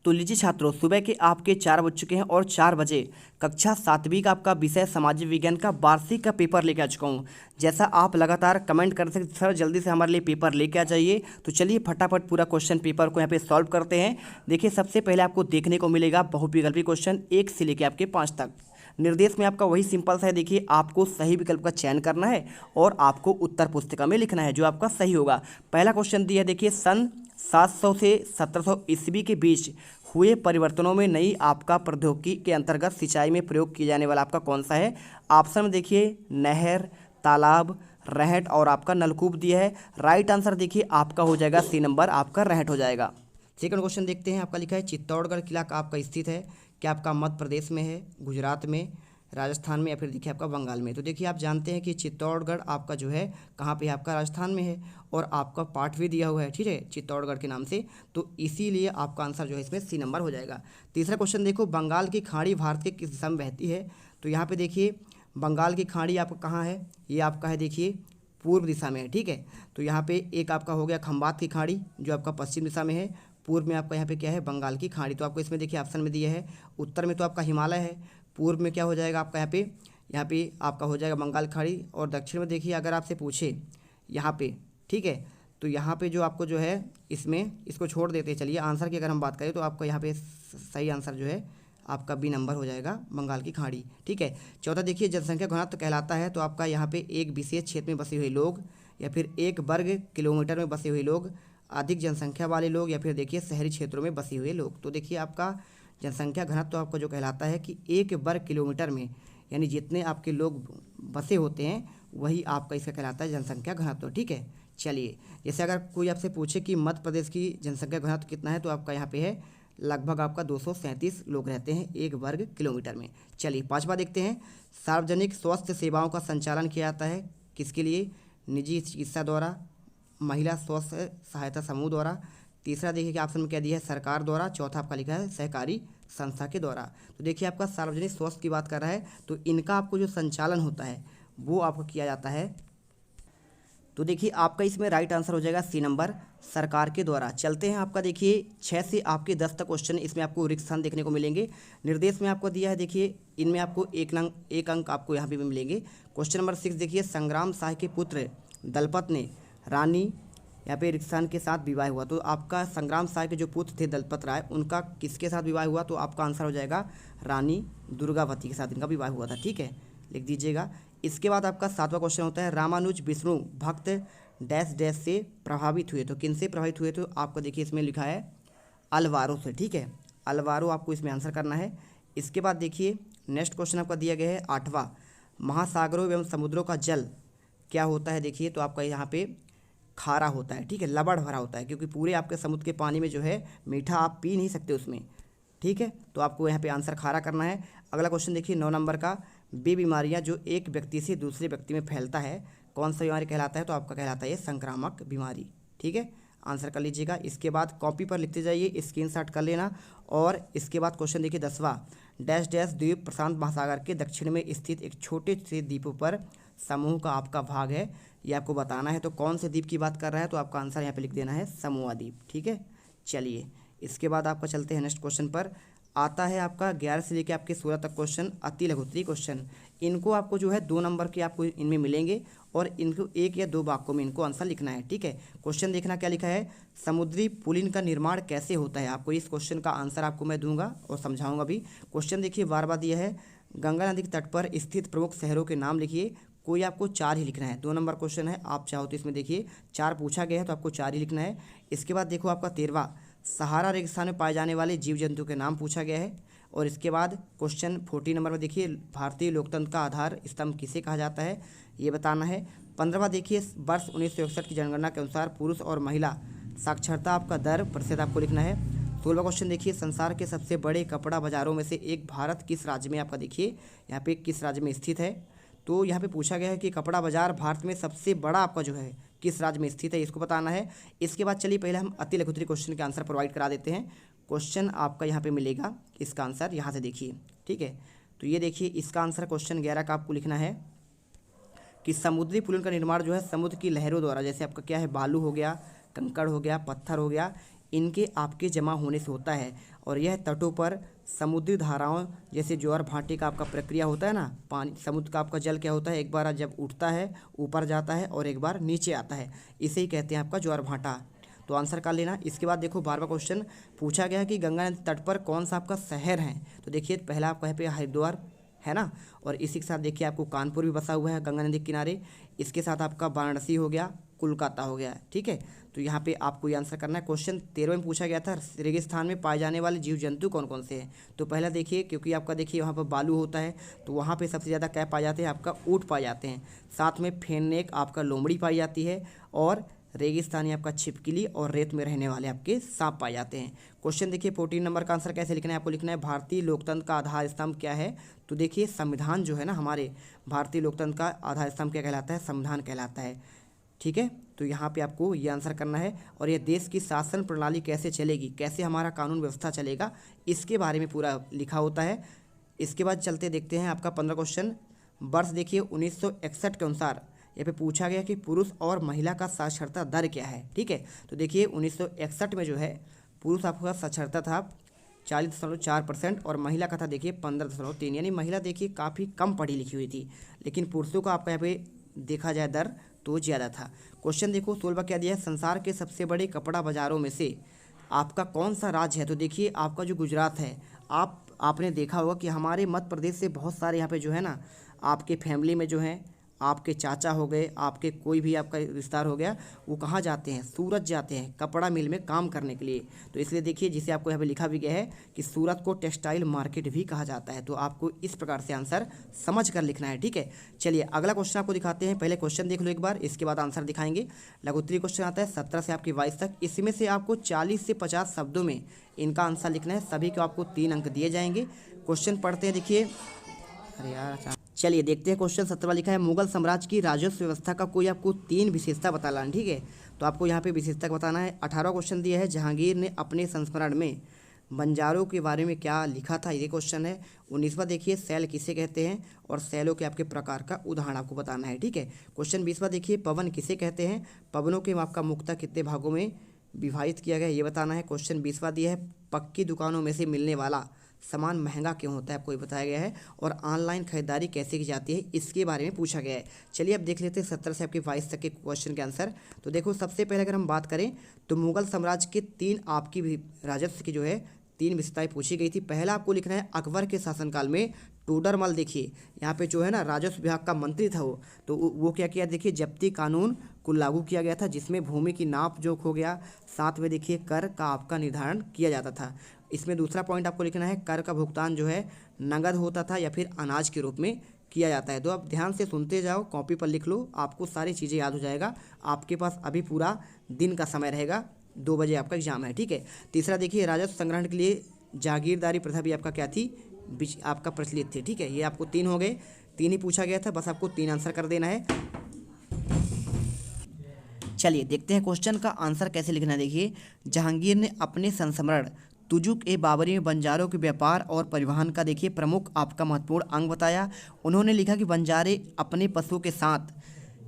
तो लीजिए छात्रों, सुबह के आपके 4 बज चुके हैं और 4 बजे कक्षा 7वीं का आपका विषय सामाजिक विज्ञान का वार्षिक का पेपर लेके आ चुका हूँ। जैसा आप लगातार कमेंट करते हैं सर जल्दी से हमारे लिए पेपर लेके आ जाइए, तो चलिए फटाफट पूरा क्वेश्चन पेपर को यहाँ पे सॉल्व करते हैं। देखिए, सबसे पहले आपको देखने को मिलेगा बहुविकल्पी क्वेश्चन 1 से लेकर आपके 5 तक। निर्देश में आपका वही सिंपल सा है। देखिए, आपको सही विकल्प का चयन करना है और आपको उत्तर पुस्तिका में लिखना है जो आपका सही होगा। पहला क्वेश्चन दिया है, देखिए, सन 700 से 1700 ईस्वी के बीच हुए परिवर्तनों में नई आपका प्रौद्योगिकी के अंतर्गत सिंचाई में प्रयोग किया जाने वाला आपका कौन सा है। ऑप्शन में देखिए नहर, तालाब, रहट और आपका नलकूप दिया है। राइट आंसर देखिए आपका हो जाएगा सी नंबर, आपका रहट हो जाएगा। सेकंड क्वेश्चन देखते हैं। आपका लिखा है चित्तौड़गढ़ किला का आपका स्थित है, क्या आपका मध्य प्रदेश में है, गुजरात में, राजस्थान में या फिर देखिए आपका बंगाल में। तो देखिए, आप जानते हैं कि चित्तौड़गढ़ आपका जो है कहाँ पे आपका राजस्थान में है और आपका पाठ भी दिया हुआ है, ठीक है, चित्तौड़गढ़ के नाम से, तो इसीलिए आपका आंसर जो है इसमें सी नंबर हो जाएगा। तीसरा क्वेश्चन देखो, बंगाल की खाड़ी भारत के किस दिशा में बहती है। तो यहाँ पे देखिए बंगाल की खाड़ी आपका कहाँ है, ये आपका है देखिए पूर्व दिशा में है, ठीक है। तो यहाँ पे एक आपका हो गया खंबात की खाड़ी जो आपका पश्चिम दिशा में है, पूर्व में आपका यहाँ पे क्या है बंगाल की खाड़ी। तो आपको इसमें देखिए ऑप्शन में दिया है उत्तर में तो आपका हिमालय है, पूर्व में क्या हो जाएगा आपका यहाँ पे आपका हो जाएगा बंगाल खाड़ी, और दक्षिण में देखिए अगर आपसे पूछे यहाँ पे, ठीक है, तो यहाँ पे जो आपको जो है इसमें इसको छोड़ देते हैं। चलिए आंसर की अगर हम बात करें तो आपका यहाँ पे सही आंसर जो है आपका बी नंबर हो जाएगा, बंगाल की खाड़ी, ठीक है। चौथा देखिए जनसंख्या घनत्व कहलाता है, तो आपका यहाँ पे एक विशेष क्षेत्र में बसे हुए लोग या फिर 1 वर्ग किलोमीटर में बसे हुए लोग, अधिक जनसंख्या वाले लोग या फिर देखिए शहरी क्षेत्रों में बसे हुए लोग। तो देखिए आपका जनसंख्या घनत्व तो आपका जो कहलाता है कि 1 वर्ग किलोमीटर में यानी जितने आपके लोग बसे होते हैं वही आपका इसका कहलाता है जनसंख्या घनत्व, ठीक है। चलिए, जैसे अगर कोई आपसे पूछे कि मध्य प्रदेश की जनसंख्या घनत्व कितना है, तो आपका यहाँ पे है लगभग आपका 237 लोग रहते हैं 1 वर्ग किलोमीटर में। चलिए पांचवा देखते हैं, सार्वजनिक स्वास्थ्य सेवाओं का संचालन किया जाता है किसके लिए, निजी चिकित्सा द्वारा, महिला स्वास्थ्य सहायता समूह द्वारा। तीसरा देखिए कि ऑप्शन में क्या दिया है सरकार द्वारा। चौथा आपका लिखा है सहकारी संस्था के द्वारा। तो देखिए आपका सार्वजनिक स्वास्थ्य की बात कर रहा है, तो इनका आपको जो संचालन होता है वो आपको किया जाता है। तो देखिए आपका इसमें राइट आंसर हो जाएगा सी नंबर, सरकार के द्वारा। चलते हैं आपका देखिए 6 से आपके 10 तक क्वेश्चन, इसमें आपको रिक्त स्थान देखने को मिलेंगे। निर्देश में आपको दिया है, देखिए इनमें आपको एक अंक आपको यहाँ पे भी मिलेंगे। क्वेश्चन नंबर 6 देखिए, संग्राम शाह के पुत्र दलपत ने रानी यहाँ पे रिक्त स्थान के साथ विवाह हुआ। तो आपका संग्राम शाह के जो पुत्र थे दलपत राय, उनका किसके साथ विवाह हुआ, तो आपका आंसर हो जाएगा रानी दुर्गावती के साथ इनका विवाह हुआ था, ठीक है, लिख दीजिएगा। इसके बाद आपका 7वां क्वेश्चन होता है, रामानुज विष्णु भक्त डैश डैश से प्रभावित हुए। तो किन से प्रभावित हुए, तो आपको देखिए इसमें लिखा है अलवारो से, ठीक है, अलवारो आपको इसमें आंसर करना है। इसके बाद देखिए नेक्स्ट क्वेश्चन आपका दिया गया है 8वां, महासागरों एवं समुद्रों का जल क्या होता है। देखिए तो आपका यहाँ पे खारा होता है, ठीक है, लबड़ भरा होता है, क्योंकि पूरे आपके समुद्र के पानी में जो है मीठा आप पी नहीं सकते उसमें, ठीक है। तो आपको यहाँ पे आंसर खारा करना है। अगला क्वेश्चन देखिए 9 नंबर का, वे बीमारियाँ जो एक व्यक्ति से दूसरे व्यक्ति में फैलता है कौन सा बीमारी कहलाता है, तो आपका कहलाता है ये संक्रामक बीमारी, ठीक है, आंसर कर लीजिएगा। इसके बाद कॉपी पर लिखते जाइए, स्क्रीनशॉट कर लेना। और इसके बाद क्वेश्चन देखिए 10वां, डैश डैश द्वीप प्रशांत महासागर के दक्षिण में स्थित एक छोटे से द्वीपों पर समूह का आपका भाग है, ये आपको बताना है। तो कौन से द्वीप की बात कर रहा है, तो आपका आंसर यहाँ पे लिख देना है समूह द्वीप, ठीक है। चलिए इसके बाद आपका चलते हैं नेक्स्ट क्वेश्चन पर। आता है आपका 11 से लेकर आपके 16 तक क्वेश्चन अति लघुत्तरीय क्वेश्चन। इनको आपको जो है 2 नंबर के आपको इनमें मिलेंगे और इनको 1 या 2 वाक्यों में इनको आंसर लिखना है, ठीक है। क्वेश्चन देखना क्या लिखा है, समुद्री पुलिन का निर्माण कैसे होता है। आपको इस क्वेश्चन का आंसर आपको मैं दूंगा और समझाऊंगा भी। क्वेश्चन देखिए बार बार दिया है, गंगा नदी के तट पर स्थित प्रमुख शहरों के नाम लिखिए। कोई आपको 4 ही लिखना है, 2 नंबर क्वेश्चन है, आप चाहो तो इसमें देखिए 4 पूछा गया है तो आपको 4 ही लिखना है। इसके बाद देखो आपका 13वां, सहारा रेगिस्तान में पाए जाने वाले जीव जंतु के नाम पूछा गया है। और इसके बाद क्वेश्चन 14 नंबर में देखिए, भारतीय लोकतंत्र का आधार स्तंभ किसे कहा जाता है, ये बताना है। 15वां देखिए, वर्ष 1961 की जनगणना के अनुसार पुरुष और महिला साक्षरता आपका दर प्रतिशत आपको लिखना है। 16वां क्वेश्चन देखिए, संसार के सबसे बड़े कपड़ा बाजारों में से एक भारत किस राज्य में आपका देखिए यहाँ पे किस राज्य में स्थित है। तो यहाँ पे पूछा गया है कि कपड़ा बाजार भारत में सबसे बड़ा आपका जो है किस राज्य में स्थित है, इसको बताना है। इसके बाद चलिए पहले हम अति लघुत्तरीय क्वेश्चन के आंसर प्रोवाइड करा देते हैं। क्वेश्चन आपका यहाँ पे मिलेगा, इसका आंसर यहाँ से देखिए, ठीक है। तो ये देखिए इसका आंसर क्वेश्चन 11 का आपको लिखना है कि समुद्री पुलिन का निर्माण जो है समुद्र की लहरों द्वारा, जैसे आपका क्या है बालू हो गया, कंकड़ हो गया, पत्थर हो गया, इनके आपके जमा होने से होता है। और यह तटों पर समुद्री धाराओं जैसे ज्वार भाटे का आपका प्रक्रिया होता है ना, पानी समुद्र का आपका जल क्या होता है, एक बार जब उठता है ऊपर जाता है और एक बार नीचे आता है, इसे ही कहते हैं आपका ज्वार भाटा। तो आंसर कर लेना। इसके बाद देखो 12वां क्वेश्चन पूछा गया है कि गंगा नदी तट पर कौन सा आपका शहर है। तो देखिए पहला आपका यहाँ पे हरिद्वार है ना, और इसी के साथ देखिए आपको कानपुर भी बसा हुआ है गंगा नदी के किनारे। इसके साथ आपका वाराणसी हो गया, कोलकाता हो गया, ठीक है। तो यहाँ पे आपको ये आंसर करना है। क्वेश्चन 13 में पूछा गया था रेगिस्तान में पाए जाने वाले जीव जंतु कौन कौन से हैं। तो पहला देखिए, क्योंकि आपका देखिए वहाँ पर बालू होता है तो वहाँ पे सबसे ज़्यादा क्या पाए जाते हैं, आपका ऊँट पाए जाते हैं। साथ में फेननेक आपका लोमड़ी पाई जाती है, और रेगिस्तानी आपका छिपकली और रेत में रहने वाले आपके सांप पाए जाते हैं। क्वेश्चन देखिए 14 नंबर का आंसर कैसे लिखना है, आपको लिखना है भारतीय लोकतंत्र का आधार स्तंभ क्या है। तो देखिए संविधान जो है ना, हमारे भारतीय लोकतंत्र का आधार स्तंभ क्या कहलाता है, संविधान कहलाता है, ठीक है। तो यहाँ पे आपको ये आंसर करना है। और ये देश की शासन प्रणाली कैसे चलेगी, कैसे हमारा कानून व्यवस्था चलेगा, इसके बारे में पूरा लिखा होता है। इसके बाद चलते देखते हैं आपका 15 क्वेश्चन। वर्ष देखिए 1961 के अनुसार यहाँ पे पूछा गया कि पुरुष और महिला का साक्षरता दर क्या है, ठीक है। तो देखिए 1961 में जो है पुरुष आपका साक्षरता था 40.4% और महिला का था देखिए 15.3, यानी महिला देखिए काफ़ी कम पढ़ी लिखी हुई थी, लेकिन पुरुषों का आपका यहाँ पे देखा जाए दर तो ज़्यादा था। क्वेश्चन देखो 16 क्या दिया है, संसार के सबसे बड़े कपड़ा बाज़ारों में से आपका कौन सा राज्य है। तो देखिए आपका जो गुजरात है, आपने देखा होगा कि हमारे मध्य प्रदेश से बहुत सारे यहाँ पे जो है ना, आपके फैमिली में जो है आपके चाचा हो गए, आपके कोई भी आपका रिश्तेदार हो गया, वो कहाँ जाते हैं, सूरत जाते हैं कपड़ा मिल में काम करने के लिए। तो इसलिए देखिए जिसे आपको यहाँ पे लिखा भी गया है कि सूरत को टेक्सटाइल मार्केट भी कहा जाता है। तो आपको इस प्रकार से आंसर समझ कर लिखना है, ठीक है। चलिए अगला क्वेश्चन आपको दिखाते हैं। पहले क्वेश्चन देख लो एक बार, इसके बाद आंसर दिखाएंगे। लघुत्तरीय क्वेश्चन आता है 17 से आपकी 22 तक। इसमें से आपको 40 से 50 शब्दों में इनका आंसर लिखना है। सभी को आपको 3 अंक दिए जाएंगे। क्वेश्चन पढ़ते हैं, देखिए। अरे यार अच्छा, चलिए देखते हैं। क्वेश्चन 17 लिखा है, मुगल साम्राज्य की राजस्व व्यवस्था का कोई आपको 3 विशेषता बताना है, ठीक है। तो आपको यहाँ पे विशेषता बताना है। 18वां क्वेश्चन दिया है, जहांगीर ने अपने संस्मरण में बंजारों के बारे में क्या लिखा था, ये क्वेश्चन है। 19वां देखिए, सैल किसे कहते हैं और सैलों के आपके प्रकार का उदाहरण आपको बताना है, ठीक है। क्वेश्चन 20वां देखिए, पवन किसे कहते हैं, पवनों के आपका मुक्ता कितने भागों में विभाजित किया गया, ये बताना है। क्वेश्चन 20वां दिया है, पक्की दुकानों में से मिलने वाला सामान महंगा क्यों होता है, आपको ये बताया गया है। और ऑनलाइन खरीदारी कैसे की जाती है, इसके बारे में पूछा गया है। चलिए अब देख लेते हैं 17 से आपके 22 तक के क्वेश्चन के आंसर। तो देखो सबसे पहले अगर हम बात करें तो मुगल साम्राज्य के 3 आपकी भी राजस्व की जो है 3 विशेषताएं पूछी गई थी। पहला आपको लिखना है, अकबर के शासनकाल में टोडरमल देखिए यहाँ पे जो है ना राजस्व विभाग का मंत्री था वो, तो वो क्या किया देखिए, जब्ती कानून को लागू किया गया था, जिसमें भूमि की नाप जोख हो गया, साथ में देखिए कर का आपका निर्धारण किया जाता था। इसमें दूसरा पॉइंट आपको लिखना है, कर का भुगतान जो है नगद होता था या फिर अनाज के रूप में किया जाता है। तो आप ध्यान से सुनते जाओ, कॉपी पर लिख लो, आपको सारी चीज़ें याद हो जाएगा। आपके पास अभी पूरा दिन का समय रहेगा, 2 बजे आपका एग्जाम है, ठीक है। तीसरा देखिए, राजस्व संग्रहण के लिए जागीरदारी प्रथा भी आपका क्या थी, आपका प्रचलित थी, ठीक है। ये आपको 3 हो गए, 3 ही पूछा गया था, बस आपको 3 आंसर कर देना है। चलिए देखते हैं क्वेश्चन का आंसर कैसे लिखना है। देखिए, जहांगीर ने अपने संस्मरण तुजुक ए बाबरी में बंजारों के व्यापार और परिवहन का देखिए प्रमुख आपका महत्वपूर्ण अंग बताया। उन्होंने लिखा कि बंजारे अपने पशुओं के साथ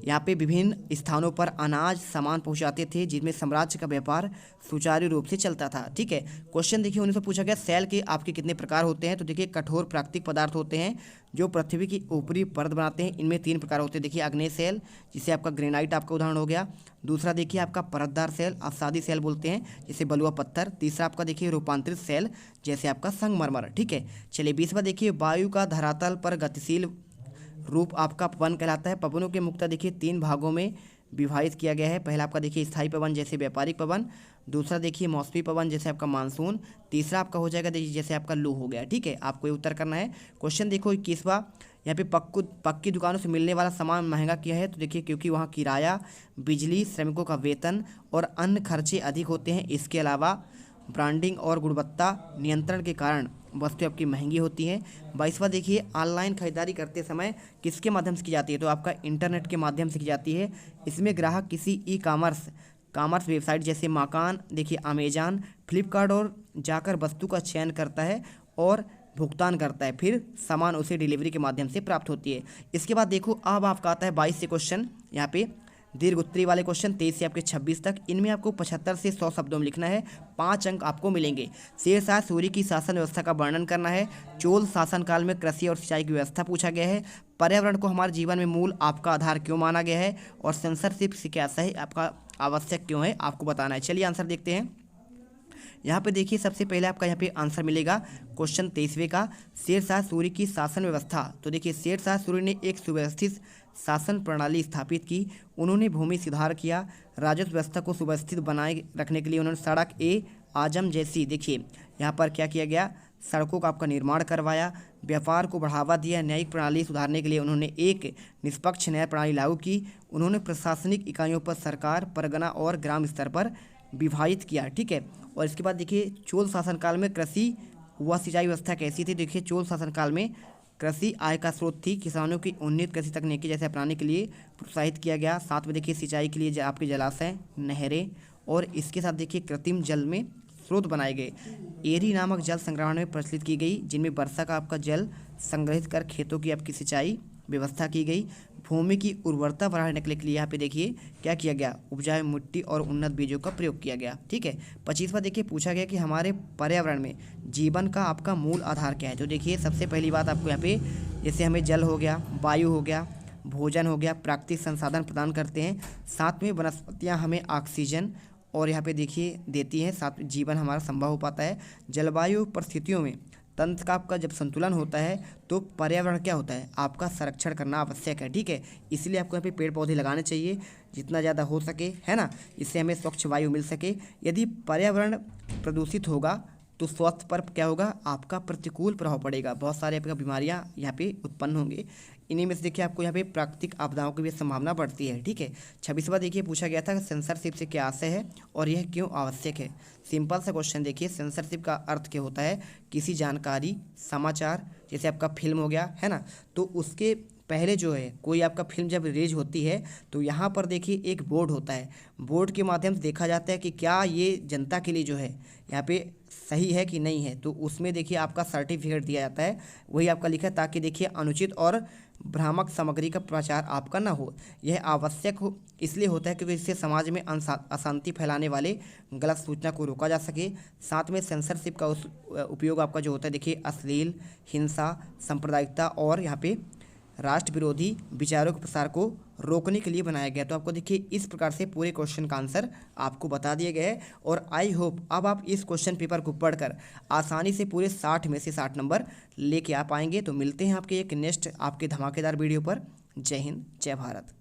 यहाँ पे विभिन्न स्थानों पर अनाज सामान पहुँचाते थे, जिसमें साम्राज्य का व्यापार सुचारू रूप से चलता था, ठीक है। क्वेश्चन देखिए उन्हें से पूछा गया, सैल के आपके कितने प्रकार होते हैं। तो देखिए कठोर प्राकृतिक पदार्थ होते हैं जो पृथ्वी की ऊपरी परत बनाते हैं, इनमें 3 प्रकार होते हैं। देखिए अग्नेय सैल, जिसे आपका ग्रेनाइट आपका उदाहरण हो गया। दूसरा देखिए आपका परतदार सैल, अवसादी सैल बोलते हैं, जैसे बलुआ पत्थर। तीसरा आपका देखिए रूपांतरित सैल, जैसे आपका संगमरमर, ठीक है। चलिए 20वां देखिए, वायु का धरातल पर गतिशील रूप आपका पवन कहलाता है। पवनों के मुक्ता देखिए 3 भागों में विभाजित किया गया है। पहला आपका देखिए स्थायी पवन, जैसे व्यापारिक पवन। दूसरा देखिए मौसमी पवन, जैसे आपका मानसून। तीसरा आपका हो जाएगा देखिए जैसे आपका लू हो गया, ठीक है। आपको ये उत्तर करना है। क्वेश्चन देखो 21वां, यहाँ पे पक्की दुकानों से मिलने वाला सामान महंगा किया है। तो देखिए क्योंकि वहाँ किराया, बिजली, श्रमिकों का वेतन और अन्य खर्चे अधिक होते हैं। इसके अलावा ब्रांडिंग और गुणवत्ता नियंत्रण के कारण वस्तुएं आपकी महंगी होती हैं। 22वां देखिए, ऑनलाइन खरीदारी करते समय किसके माध्यम से की जाती है। तो आपका इंटरनेट के माध्यम से की जाती है। इसमें ग्राहक किसी ई कॉमर्स वेबसाइट जैसे माकान देखिए, अमेजान, फ्लिपकार्ट और जाकर वस्तु का चयन करता है और भुगतान करता है, फिर सामान उसे डिलीवरी के माध्यम से प्राप्त होती है। इसके बाद देखो अब आपका आता है 22 से क्वेश्चन। यहाँ पे दीर्घ उत्तरी वाले क्वेश्चन 23 से आपके 26 तक, इनमें आपको 75 से 100 शब्दों में लिखना है। 5 अंक आपको मिलेंगे। शेरशाह सूरी की शासन व्यवस्था का वर्णन करना है। चोल शासनकाल में कृषि और सिंचाई की व्यवस्था पूछा गया है। पर्यावरण को हमारे जीवन में मूल आपका आधार क्यों माना गया है, और सेंसरशिप से क्या है आपका आवश्यक क्यों है, आपको बताना है। चलिए आंसर देखते हैं। यहाँ पे देखिए सबसे पहले आपका यहाँ पे आंसर मिलेगा क्वेश्चन 23वें का, शेरशाह सूरी की शासन व्यवस्था। तो देखिए शेरशाह सूरी ने एक सुव्यवस्थित शासन प्रणाली स्थापित की। उन्होंने भूमि सुधार किया। राजस्व व्यवस्था को सुव्यवस्थित बनाए रखने के लिए उन्होंने सड़क ए आजम जैसी, देखिए यहाँ पर क्या किया गया, सड़कों का आपका निर्माण करवाया। व्यापार को बढ़ावा दिया। न्यायिक प्रणाली सुधारने के लिए उन्होंने एक निष्पक्ष न्याय प्रणाली लागू की। उन्होंने प्रशासनिक इकाइयों पर सरकार, परगना और ग्राम स्तर पर विभाजित किया। ठीक है, और इसके बाद देखिए चोल शासनकाल में कृषि व सिंचाई व्यवस्था कैसी थी। देखिए चोल शासनकाल में कृषि आय का स्रोत थी। किसानों की उन्नत कृषि तकनीकी जैसे अपनाने के लिए प्रोत्साहित किया गया। साथ में देखिए सिंचाई के लिए आपके जलाशय, नहरें, और इसके साथ देखिए कृत्रिम जल में स्रोत बनाए गए। एरी नामक जल संग्रहण में प्रचलित की गई, जिनमें वर्षा का आपका जल संग्रहित कर खेतों की आपकी सिंचाई व्यवस्था की गई। भूमि की उर्वरता बढ़ाने के लिए यहाँ पे देखिए क्या किया गया, उपजाऊ मिट्टी और उन्नत बीजों का प्रयोग किया गया। ठीक है, 25वां देखिए पूछा गया कि हमारे पर्यावरण में जीवन का आपका मूल आधार क्या है। तो देखिए सबसे पहली बात आपको यहाँ पे, जैसे हमें जल हो गया, वायु हो गया, भोजन हो गया, प्राकृतिक संसाधन प्रदान करते हैं। साथ में वनस्पतियाँ हमें ऑक्सीजन और यहाँ पे देखिए देती हैं, साथ में जीवन हमारा संभव हो पाता है। जलवायु परिस्थितियों में तंत्र का आपका जब संतुलन होता है तो पर्यावरण क्या होता है, आपका संरक्षण करना आवश्यक है। ठीक है, इसलिए आपको यहाँ पे पेड़ पौधे लगाने चाहिए जितना ज़्यादा हो सके, है ना, इससे हमें स्वच्छ वायु मिल सके। यदि पर्यावरण प्रदूषित होगा तो स्वास्थ्य पर क्या होगा, आपका प्रतिकूल प्रभाव पड़ेगा। बहुत सारे आपका बीमारियाँ यहाँ पे उत्पन्न होंगे। इन्हीं में से देखिए आपको यहाँ पे प्राकृतिक आपदाओं की भी संभावना बढ़ती है। ठीक है, 26वां देखिए पूछा गया था सेंसरशिप से क्या आशय है और यह क्यों आवश्यक है। सिंपल सा क्वेश्चन देखिए, सेंसरशिप का अर्थ क्या होता है, किसी जानकारी, समाचार, जैसे आपका फिल्म हो गया, है ना, तो उसके पहले जो है कोई आपका फिल्म जब रिलीज होती है तो यहाँ पर देखिए एक बोर्ड होता है। बोर्ड के माध्यम से देखा जाता है कि क्या ये जनता के लिए जो है यहाँ पे सही है कि नहीं है, तो उसमें देखिए आपका सर्टिफिकेट दिया जाता है, वही आपका लिखा है, ताकि देखिए अनुचित और भ्रामक सामग्री का प्रचार आपका ना हो। यह आवश्यक हो इसलिए होता है क्योंकि इससे समाज में अशांति फैलाने वाले गलत सूचना को रोका जा सके। साथ में सेंसरशिप का उपयोग आपका जो होता है देखिए अश्लील, हिंसा, सांप्रदायिकता और यहाँ पे राष्ट्र विरोधी विचारों के प्रसार को रोकने के लिए बनाया गया। तो आपको देखिए इस प्रकार से पूरे क्वेश्चन का आंसर आपको बता दिए गए हैं, और आई होप अब आप इस क्वेश्चन पेपर को पढ़कर आसानी से पूरे 60 में से 60 नंबर लेके आ पाएंगे। तो मिलते हैं आपके एक नेक्स्ट आपके धमाकेदार वीडियो पर। जय हिंद, जय भारत।